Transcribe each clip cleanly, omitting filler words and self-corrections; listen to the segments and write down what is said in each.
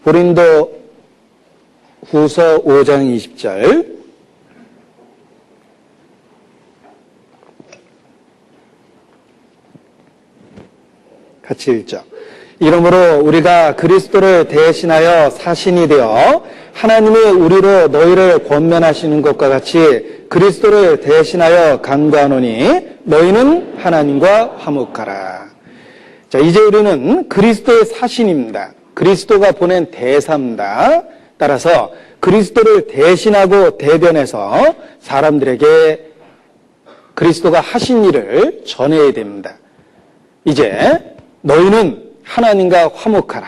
고린도 후서 5장 20절 같이 읽죠. 이러므로 우리가 그리스도를 대신하여 사신이 되어 하나님이 우리로 너희를 권면하시는 것과 같이 그리스도를 대신하여 간구하노니 너희는 하나님과 화목하라. 자, 이제 우리는 그리스도의 사신입니다. 그리스도가 보낸 대사입니다. 따라서 그리스도를 대신하고 대변해서 사람들에게 그리스도가 하신 일을 전해야 됩니다. 이제 너희는 하나님과 화목하라.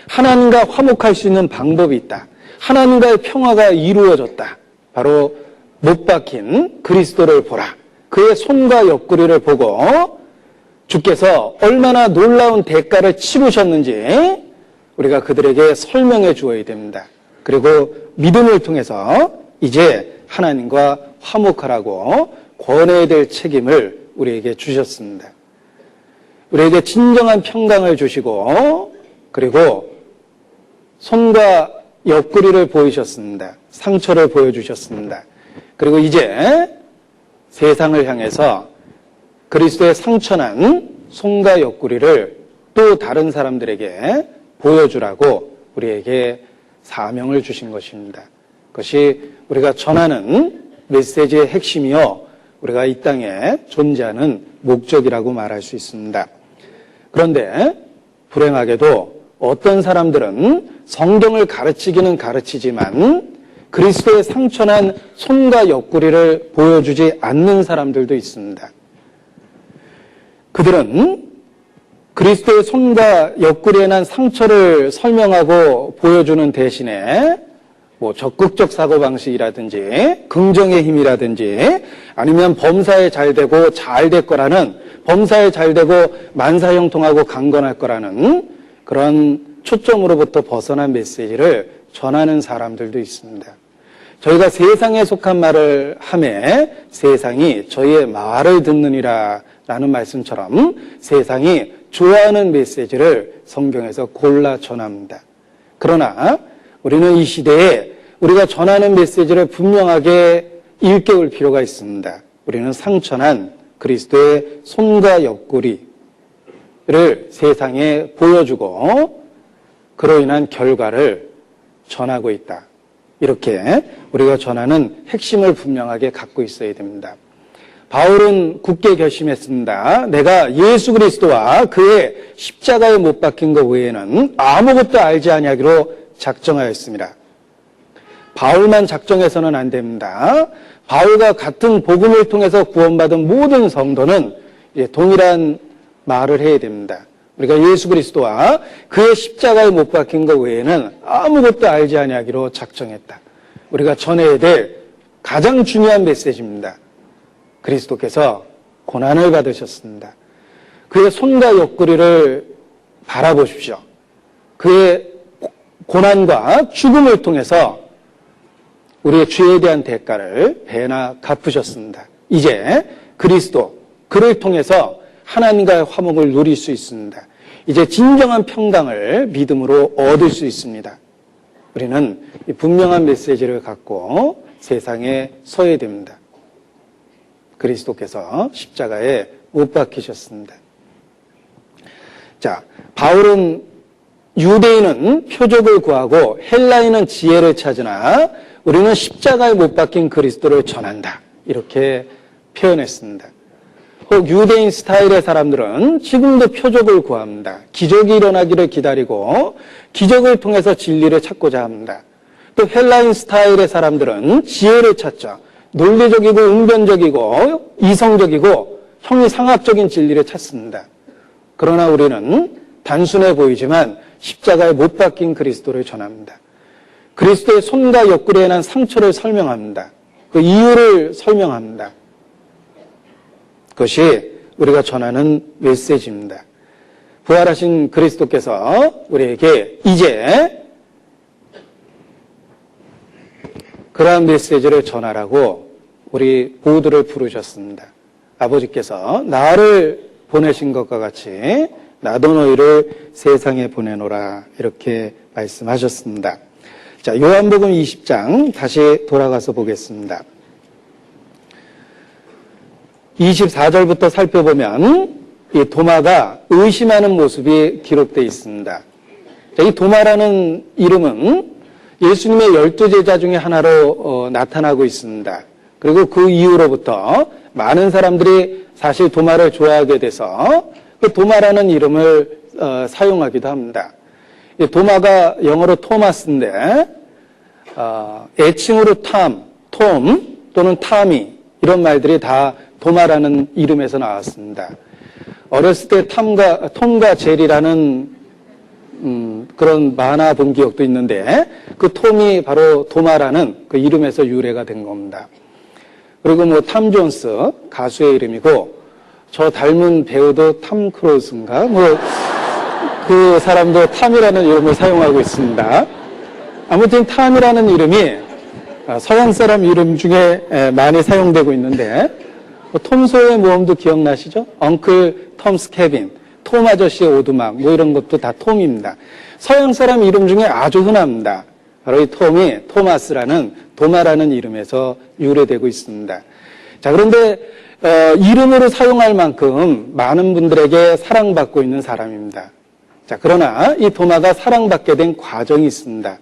하나님과 화목할 수 있는 방법이 있다. 하나님과의 평화가 이루어졌다. 바로 못 박힌 그리스도를 보라. 그의 손과 옆구리를 보고 주께서 얼마나 놀라운 대가를 치르셨는지 우리가 그들에게 설명해 주어야 됩니다. 그리고 믿음을 통해서 이제 하나님과 화목하라고 권해야 될 책임을 우리에게 주셨습니다. 우리에게 진정한 평강을 주시고 그리고 손과 옆구리를 보이셨습니다. 상처를 보여주셨습니다. 그리고 이제 세상을 향해서 그리스도의 상처난 손과 옆구리를 또 다른 사람들에게 보여주라고 우리에게 사명을 주신 것입니다. 그것이 우리가 전하는 메시지의 핵심이요 우리가 이 땅에 존재하는 목적이라고 말할 수 있습니다. 그런데 불행하게도 어떤 사람들은 성경을 가르치기는 가르치지만 그리스도의 상처난 손과 옆구리를 보여주지 않는 사람들도 있습니다. 그들은 그리스도의 손과 옆구리에 난 상처를 설명하고 보여주는 대신에 적극적 사고방식이라든지 긍정의 힘이라든지 아니면 범사에 잘 되고 잘 될 거라는 범사에 잘 되고 만사형통하고 강건할 거라는 그런 초점으로부터 벗어난 메시지를 전하는 사람들도 있습니다. 저희가 세상에 속한 말을 하매 세상이 저희의 말을 듣느니라 라는 말씀처럼 세상이 좋아하는 메시지를 성경에서 골라 전합니다. 그러나 우리는 이 시대에 우리가 전하는 메시지를 분명하게 일깨울 필요가 있습니다. 우리는 상처난 그리스도의 손과 옆구리를 세상에 보여주고 그로 인한 결과를 전하고 있다. 이렇게 우리가 전하는 핵심을 분명하게 갖고 있어야 됩니다. 바울은 굳게 결심했습니다. 내가 예수 그리스도와 그의 십자가에 못 박힌 것 외에는 아무것도 알지 아니하기로 작정하였습니다. 바울만 작정해서는 안 됩니다. 바울과 같은 복음을 통해서 구원받은 모든 성도는 동일한 말을 해야 됩니다. 우리가 예수 그리스도와 그의 십자가에 못 박힌 것 외에는 아무것도 알지 아니하기로 작정했다. 우리가 전해야 될 가장 중요한 메시지입니다. 그리스도께서 고난을 받으셨습니다. 그의 손과 옆구리를 바라보십시오. 그의 고난과 죽음을 통해서 우리의 죄에 대한 대가를 배나 갚으셨습니다. 이제 그리스도, 그를 통해서 하나님과의 화목을 누릴 수 있습니다. 이제 진정한 평강을 믿음으로 얻을 수 있습니다. 우리는 이 분명한 메시지를 갖고 세상에 서야 됩니다. 그리스도께서 십자가에 못 박히셨습니다. 자, 바울은 유대인은 표적을 구하고 헬라인은 지혜를 찾으나 우리는 십자가에 못 박힌 그리스도를 전한다. 이렇게 표현했습니다. 혹 유대인 스타일의 사람들은 지금도 표적을 구합니다. 기적이 일어나기를 기다리고 기적을 통해서 진리를 찾고자 합니다. 또 헬라인 스타일의 사람들은 지혜를 찾죠. 논리적이고 웅변적이고 이성적이고 형이상학적인 진리를 찾습니다. 그러나 우리는 단순해 보이지만 십자가에 못 박힌 그리스도를 전합니다. 그리스도의 손과 옆구리에 난 상처를 설명합니다. 그 이유를 설명합니다. 그것이 우리가 전하는 메시지입니다. 부활하신 그리스도께서 우리에게 이제 그러한 메시지를 전하라고 우리 모두를 부르셨습니다. 아버지께서 나를 보내신 것과 같이 나도 너희를 세상에 보내노라 이렇게 말씀하셨습니다. 자, 요한복음 20장 다시 돌아가서 보겠습니다. 24절부터 살펴보면 이 도마가 의심하는 모습이 기록되어 있습니다. 자, 이 도마라는 이름은 예수님의 12제자 중에 하나로 나타나고 있습니다. 그리고 그 이후로부터 많은 사람들이 사실 도마를 좋아하게 돼서 그 도마라는 이름을 사용하기도 합니다. 이 도마가 영어로 토마스인데 애칭으로 톰 또는 타미 이런 말들이 다 도마라는 이름에서 나왔습니다. 어렸을 때 톰과 제리라는 그런 만화 본 기억도 있는데 그 톰이 바로 도마라는 그 이름에서 유래가 된 겁니다. 그리고 뭐 탐 존스 가수의 이름이고 저 닮은 배우도 탐 크루즈인가 뭐 그 사람도 탐이라는 이름을 사용하고 있습니다. 아무튼 탐이라는 이름이 서양 사람 이름 중에 많이 사용되고 있는데 톰 소의 모험도 기억나시죠? 엉클 톰스 캐빈, 톰 아저씨의 오두막 뭐 이런 것도 다 톰입니다. 서양 사람 이름 중에 아주 흔합니다. 바로 이 톰이 토마스라는 도마라는 이름에서 유래되고 있습니다. 자, 그런데 이름으로 사용할 만큼 많은 분들에게 사랑받고 있는 사람입니다. 자, 그러나 이 도마가 사랑받게 된 과정이 있습니다.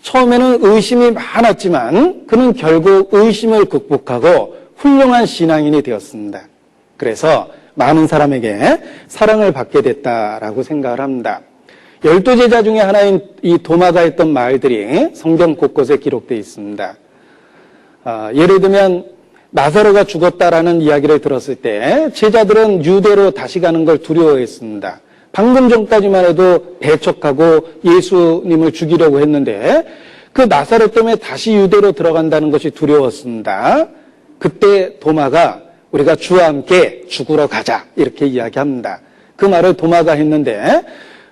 처음에는 의심이 많았지만 그는 결국 의심을 극복하고 훌륭한 신앙인이 되었습니다. 그래서 많은 사람에게 사랑을 받게 됐다라고 생각을 합니다. 12제자 중에 하나인 이 도마가 했던 말들이 성경 곳곳에 기록되어 있습니다. 예를 들면 나사로가 죽었다라는 이야기를 들었을 때 제자들은 유대로 다시 가는 걸 두려워했습니다. 방금 전까지만 해도 배척하고 예수님을 죽이려고 했는데 그 나사로 때문에 다시 유대로 들어간다는 것이 두려웠습니다. 그때 도마가 우리가 주와 함께 죽으러 가자 이렇게 이야기합니다. 그 말을 도마가 했는데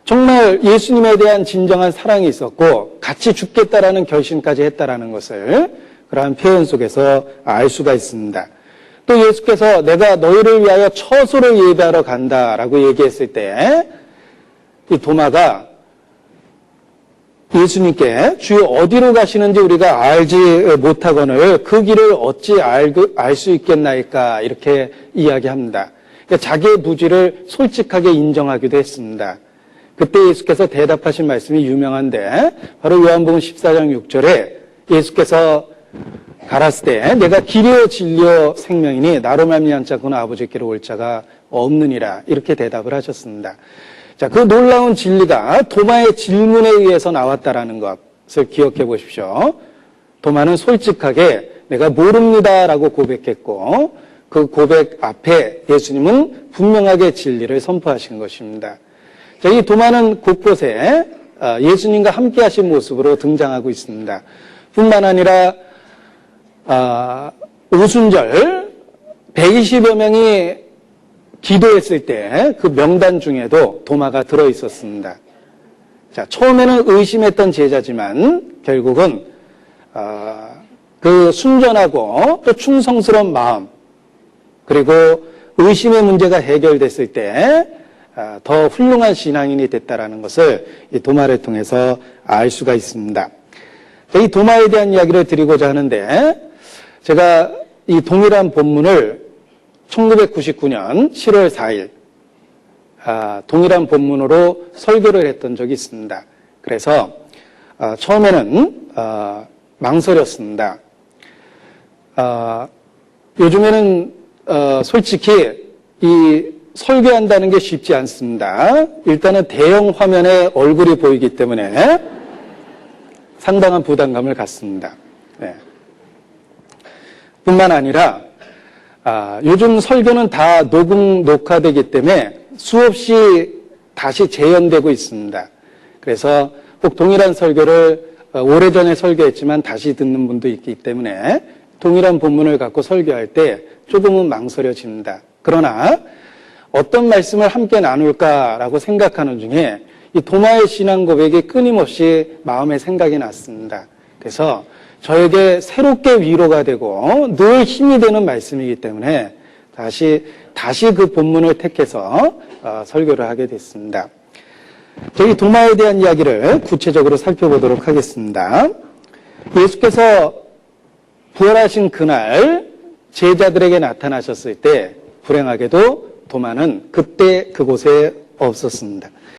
정말 예수님에 대한 진정한 사랑이 있었고 같이 죽겠다라는 결심까지 했다라는 것을 그러한 표현 속에서 알 수가 있습니다. 또 예수께서 내가 너희를 위하여 처소를 예배하러 간다라고 얘기했을 때 이 도마가 예수님께 주여 어디로 가시는지 우리가 알지 못하거늘 그 길을 어찌 알 수 있겠나이까 이렇게 이야기합니다. 그러니까 자기의 무지를 솔직하게 인정하기도 했습니다. 그때 예수께서 대답하신 말씀이 유명한데 바로 요한복음 14장 6절에 예수께서 가라스 때 내가 길이요 진리요 생명이니 나로 말미암지 않고는 아버지께로 올 자가 없느니라 이렇게 대답을 하셨습니다. 자, 그 놀라운 진리가 도마의 질문에 의해서 나왔다라는 것을 기억해 보십시오. 도마는 솔직하게 내가 모릅니다라고 고백했고 그 고백 앞에 예수님은 분명하게 진리를 선포하신 것입니다. 자, 이 도마는 곳곳에 예수님과 함께 하신 모습으로 등장하고 있습니다. 뿐만 아니라 오순절 120여 명이 기도했을 때 그 명단 중에도 도마가 들어있었습니다. 자, 처음에는 의심했던 제자지만 결국은 그 순전하고 또 충성스러운 마음 그리고 의심의 문제가 해결됐을 때 더 훌륭한 신앙인이 됐다라는 것을 이 도마를 통해서 알 수가 있습니다. 이 도마에 대한 이야기를 드리고자 하는데 제가 이 동일한 본문을 1999년 7월 4일 동일한 본문으로 설교를 했던 적이 있습니다. 그래서 처음에는 망설였습니다. 요즘에는 솔직히 이 설교한다는 게 쉽지 않습니다. 일단은 대형 화면에 얼굴이 보이기 때문에 상당한 부담감을 갖습니다. 네. 뿐만 아니라 요즘 설교는 다 녹화되기 때문에 수없이 다시 재현되고 있습니다. 그래서 꼭 동일한 설교를 오래전에 설교했지만 다시 듣는 분도 있기 때문에 동일한 본문을 갖고 설교할 때 조금은 망설여집니다. 그러나 어떤 말씀을 함께 나눌까라고 생각하는 중에 이 도마의 신앙 고백이 끊임없이 마음에 생각이 났습니다. 그래서 저에게 새롭게 위로가 되고 늘 힘이 되는 말씀이기 때문에 다시 그 본문을 택해서 설교를 하게 됐습니다. 저희 도마에 대한 이야기를 구체적으로 살펴보도록 하겠습니다. 예수께서 부활하신 그날 제자들에게 나타나셨을 때 불행하게도 도마는 그때 그곳에 없었습니다.